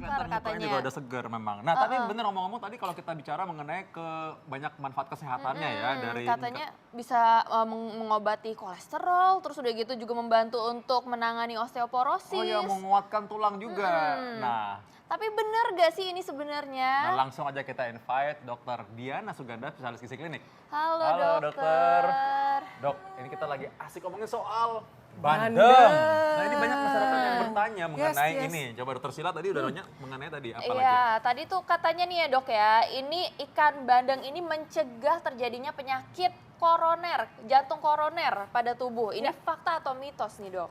segar dan mukanya juga udah segar memang. Nah, tapi bener ngomong-ngomong tadi kalau kita bicara mengenai banyak manfaat kesehatannya ya dari katanya bisa mengobati kolesterol, terus udah gitu juga membantu untuk menangani osteoporosis. oh ya menguatkan tulang juga. Nah, Tapi bener gak sih ini sebenarnya? langsung aja kita invite Dokter Diana Suganda, spesialis gizi klinik. Halo dokter. Dok, ini kita lagi asik ngomongin soal bandeng. Nah, ini banyak masyarakat yang bertanya mengenai ini. Coba Dokter Sila tadi udah nanya mengenai tadi apa lagi? Iya, tadi tuh katanya nih ya dok ya, ini ikan bandeng ini mencegah terjadinya penyakit koroner, jantung koroner pada tubuh. Ini fakta atau mitos nih dok?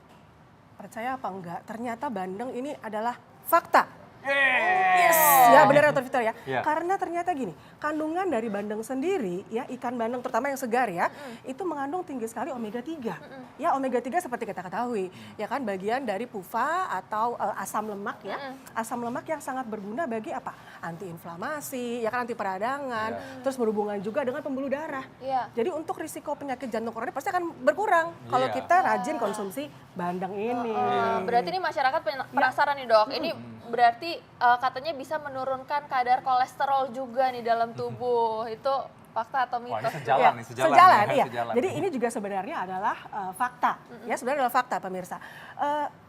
Percaya apa enggak, ternyata bandeng ini adalah fakta. Yeay. Yes, ya benar Dr. Victor ya. Iya. Karena ternyata gini, kandungan dari bandeng sendiri ya, ikan bandeng terutama yang segar ya, itu mengandung tinggi sekali omega 3. Ya omega 3 seperti kita ketahui, ya kan bagian dari PUFA atau asam lemak ya. Asam lemak yang sangat berguna bagi apa? Antiinflamasi, ya kan anti peradangan, terus berhubungan juga dengan pembuluh darah. Iya. Jadi untuk risiko penyakit jantung koroner pasti akan berkurang kalau Iya. kita rajin konsumsi bandeng ini. Berarti ini masyarakat penasaran nih dok, ini berarti katanya bisa menurunkan kadar kolesterol juga nih dalam tubuh. Itu fakta atau Wah, mitos? ini sejalan nih, Sejalan, ya, iya. sejalan. Jadi ini juga sebenarnya adalah fakta. Ya, sebenarnya adalah fakta pemirsa.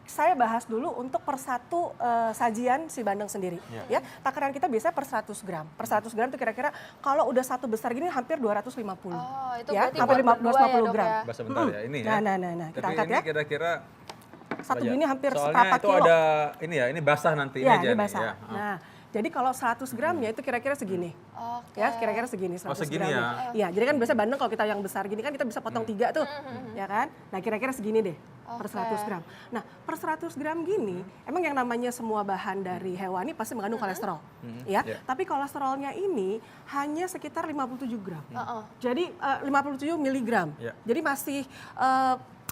Saya bahas dulu untuk per satu sajian si bandeng sendiri. Ya, takaran kita biasanya per 100 gram. Per 100 gram itu kira-kira kalau udah satu besar gini hampir 250. Oh, itu ya, berarti hampir buat berdua ya, 250 Dok, gram. ya? Bahasa bentar ya, ini ya. Nah, kita Tapi angkat ini ya. kira-kira Satu gini hampir soalnya seperempat itu kilo. ada ini ya, ini basah nanti Ya, aja ini nih, basah. ya. Nah, jadi kalau 100 gramnya itu kira-kira segini. Oke. Ya, kira-kira segini 100 segini gramnya. Iya, jadi kan biasa bandeng kalau kita yang besar gini kan kita bisa potong 3 tuh. Ya kan? Nah, kira-kira segini deh per 100 gram. Nah, per 100 gram gini, emang yang namanya semua bahan dari hewani pasti mengandung kolesterol. Ya, tapi kolesterolnya ini hanya sekitar 57 gram. Jadi 57 miligram. Ya. Jadi masih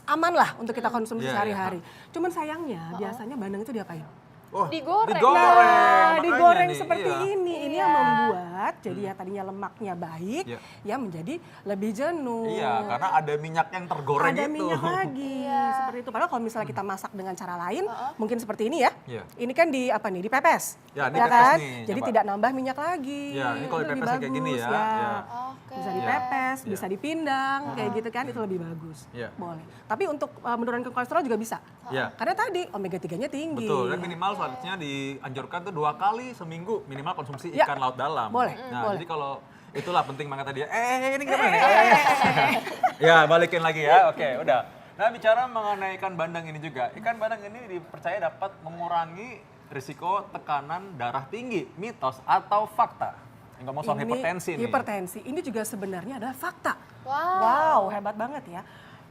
aman lah untuk kita konsumsi Iya, sehari-hari. Cuman sayangnya biasanya bandeng itu diapain? Oh, Digoreng. Nah, makanya digoreng nih, seperti iya. ini. Ini yang membuat jadi ya tadinya lemaknya baik, Iya. ya menjadi lebih jenuh. Iya, karena ada minyak yang tergoreng Ada itu. minyak lagi seperti itu. Padahal kalau misalnya kita masak dengan cara lain, mungkin seperti ini ya. Iya. Ini kan di apa nih? Dipepes. Ya, dipepes kan? nih, Jadi coba. tidak nambah minyak lagi. Ya, ini kalau Itu lebih dipepes kayak gini bagus, ya. Ya. Oke. Bisa dipepes, Iya. bisa dipindang, kayak gitu kan itu lebih bagus. Iya. Boleh. Tapi untuk menurunkan kolesterol juga bisa. Iya. Karena tadi omega 3-nya tinggi. Betul, dan minimal seharusnya dianjurkan tuh 2 kali seminggu minimal konsumsi Ya. ikan laut dalam. Boleh, Nah, boleh. jadi kalau itulah penting banget tadi ya. Ini gimana nih? Ya, balikin lagi ya. Oke, udah. Nah, bicara mengenai ikan bandeng ini juga. Ikan bandeng ini dipercaya dapat mengurangi risiko tekanan darah tinggi, mitos atau fakta. Ngomong soal hipertensi nih. Hipertensi, ini juga sebenarnya adalah fakta. Wow. Wow, hebat banget ya.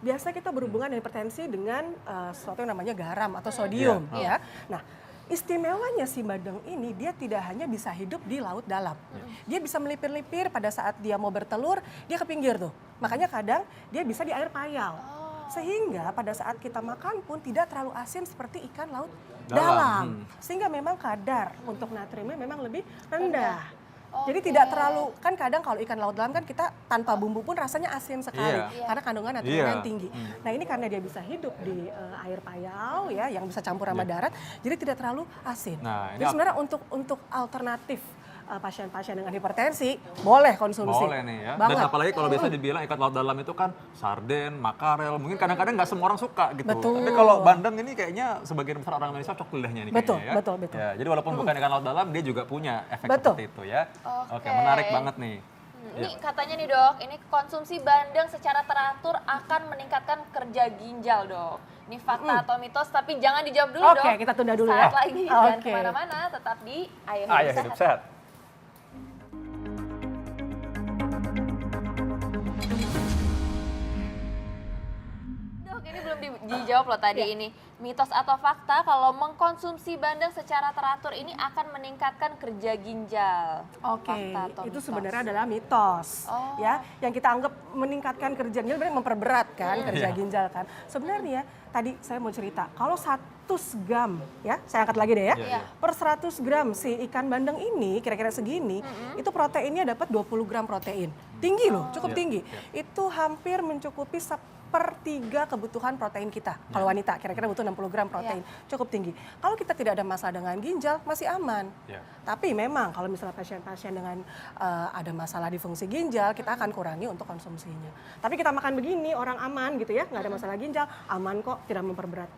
Biasa kita berhubungan dengan hipertensi dengan sesuatu yang namanya garam atau sodium ya. Nah, istimewanya si bandeng ini dia tidak hanya bisa hidup di laut dalam. Dia bisa melipir-lipir pada saat dia mau bertelur, dia ke pinggir tuh. Makanya kadang dia bisa di air payau. Sehingga pada saat kita makan pun tidak terlalu asin seperti ikan laut dalam. Sehingga memang kadar untuk natriumnya memang lebih rendah. Jadi tidak terlalu, kan kadang kalau ikan laut dalam kan kita tanpa bumbu pun rasanya asin sekali. Iya. Karena kandungan natriumnya Iya. tinggi. Nah ini karena dia bisa hidup di air payau ya, yang bisa campur sama darat, jadi tidak terlalu asin. Nah, ini jadi sebenarnya untuk alternatif pasien-pasien dengan hipertensi, boleh konsumsi. Boleh nih ya. Banget. Dan apalagi kalau biasa dibilang ikan laut dalam itu kan sarden, makarel, mungkin kadang-kadang nggak semua orang suka gitu. Betul. Tapi kalau bandeng ini kayaknya sebagian besar orang Indonesia cocok lidahnya nih Betul, kayaknya ya. betul, betul. Ya, jadi walaupun bukan ikan laut dalam, dia juga punya efek Betul. seperti itu ya. Oke. Menarik banget nih. Ini katanya nih dok, ini konsumsi bandeng secara teratur akan meningkatkan kerja ginjal dok. Ini fakta atau mitos, tapi jangan dijawab dulu dok. Oke, kita tunda dulu Saat ya. lagi, jangan Oke. kemana-mana, tetap di Ayo Ayo Hidup hidup Sehat. sehat. Dok, ini belum dijawab loh tadi ini. Mitos atau fakta kalau mengkonsumsi bandeng secara teratur ini akan meningkatkan kerja ginjal. Oke, Fakta atau itu mitos? sebenarnya adalah mitos, ya. Yang kita anggap meningkatkan kerja ginjal, sebenarnya memperberat kan kerja ginjal kan. Sebenarnya tadi saya mau cerita, kalau 100 gram, ya, saya angkat lagi deh ya, Iya. per 100 gram si ikan bandeng ini, kira-kira segini, itu proteinnya dapat 20 gram protein. Tinggi loh, cukup Iya, tinggi. iya. Itu hampir mencukupi 1/3 kebutuhan protein kita. Kalau wanita kira-kira butuh 60 gram protein, cukup tinggi. Kalau kita tidak ada masalah dengan ginjal, masih aman. Ya. Tapi memang kalau misalnya pasien-pasien dengan ada masalah di fungsi ginjal, kita akan kurangi untuk konsumsinya. Tapi kita makan begini, orang aman gitu ya, nggak ada masalah ginjal, aman kok, tidak memperberat.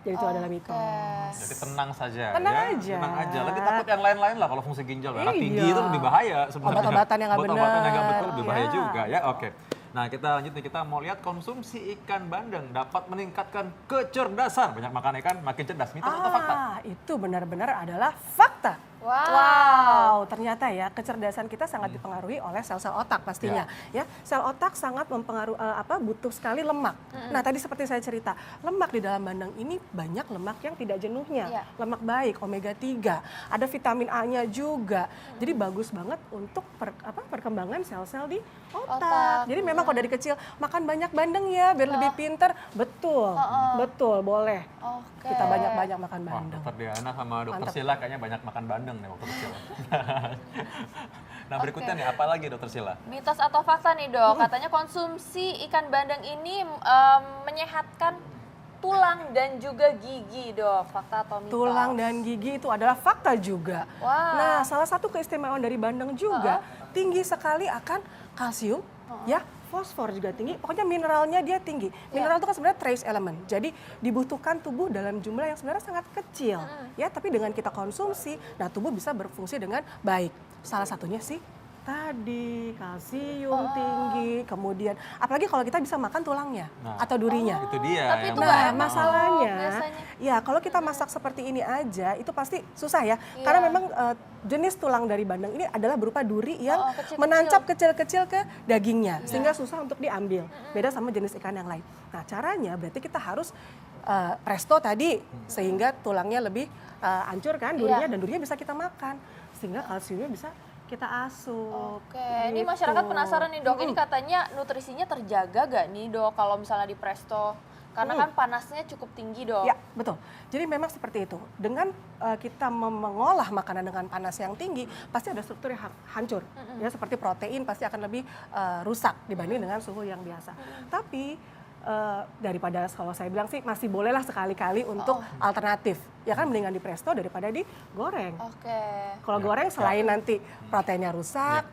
Jadi itu adalah mitos. Jadi tenang saja Tenang ya. aja. Tenang aja. Lebih takut yang lain-lain lah kalau fungsi ginjal. Darah tinggi Iya. itu lebih bahaya sebenarnya. Obat-obatan yang nggak Obat-obatan yang nggak benar. betul lebih bahaya Ya. juga ya. Oke. Nah kita lanjut nih, kita mau lihat konsumsi ikan bandeng dapat meningkatkan kecerdasan. Banyak makan ikan makin cerdas. Mitos atau fakta? Itu benar-benar adalah fakta. Wow. Ternyata ya kecerdasan kita sangat dipengaruhi oleh sel-sel otak pastinya. Ya, sel otak sangat mempengaruhi butuh sekali lemak. Nah, tadi seperti saya cerita, lemak di dalam bandeng ini banyak lemak yang tidak jenuhnya. Iya. Lemak baik, omega 3, ada vitamin A-nya juga. Jadi bagus banget untuk perkembangan sel-sel di otak. Jadi memang kalau dari kecil makan banyak bandeng ya biar lebih pinter. Betul. Betul, boleh. Oke. Kita banyak-banyak makan Wah, bandeng. dokter Diana sama dokter Mantap. Sila kayaknya banyak makan bandeng nih waktu kecil. Nah berikutnya nih, apa lagi dokter Sila? Mitos atau fakta nih dok, katanya konsumsi ikan bandeng ini menyehatkan tulang dan juga gigi dok, fakta atau mitos? Tulang dan gigi itu adalah fakta juga. Wah. Nah, salah satu keistimewaan dari bandeng juga tinggi sekali akan kalsium, ya, fosfor juga tinggi. Pokoknya mineralnya dia tinggi. Mineral itu kan sebenarnya trace element. Jadi dibutuhkan tubuh dalam jumlah yang sebenarnya sangat kecil, ya. Tapi dengan kita konsumsi, nah tubuh bisa berfungsi dengan baik. Salah satunya sih tadi kalsium tinggi, kemudian apalagi kalau kita bisa makan tulangnya atau durinya. Itu dia. Tapi yang itu nggak Nah, enak masalahnya, biasanya. ya kalau kita masak seperti ini aja, itu pasti susah ya. Karena memang jenis tulang dari bandeng ini adalah berupa duri yang kecil-kecil. menancap kecil-kecil ke dagingnya, sehingga susah untuk diambil. Beda sama jenis ikan yang lain. Nah, caranya berarti kita harus presto tadi, sehingga tulangnya lebih hancur kan, durinya, dan durinya bisa kita makan. Sehingga kalsiumnya bisa kita asup. Oke, ini Gitu. masyarakat penasaran nih dok, ini katanya nutrisinya terjaga gak nih dok kalau misalnya di presto? Karena kan panasnya cukup tinggi dok. Ya, betul. Jadi memang seperti itu. Dengan kita mengolah makanan dengan panas yang tinggi, pasti ada struktur yang hancur. Ya, seperti protein pasti akan lebih rusak dibanding dengan suhu yang biasa. Tapi daripada, kalau saya bilang sih masih bolehlah sekali-kali untuk alternatif. Ya kan, mendingan di presto daripada digoreng. Oke. Kalau goreng selain nanti proteinnya rusak,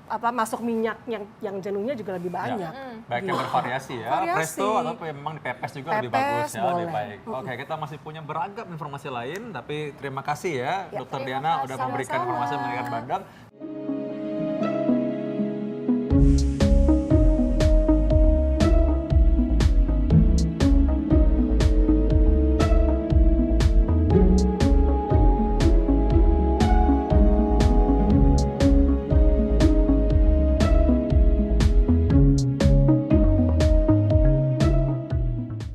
masuk minyak yang jenuhnya juga lebih banyak. Baik yang bervariasi ya, Variasi. presto atau memang dipepes juga lebih Pepes, bagus ya, lebih boleh. baik. Oke, kita masih punya beragam informasi lain, tapi terima kasih ya, Dokter terima Diana kasih. udah memberikan Sama-sama. informasi mengenai bandeng.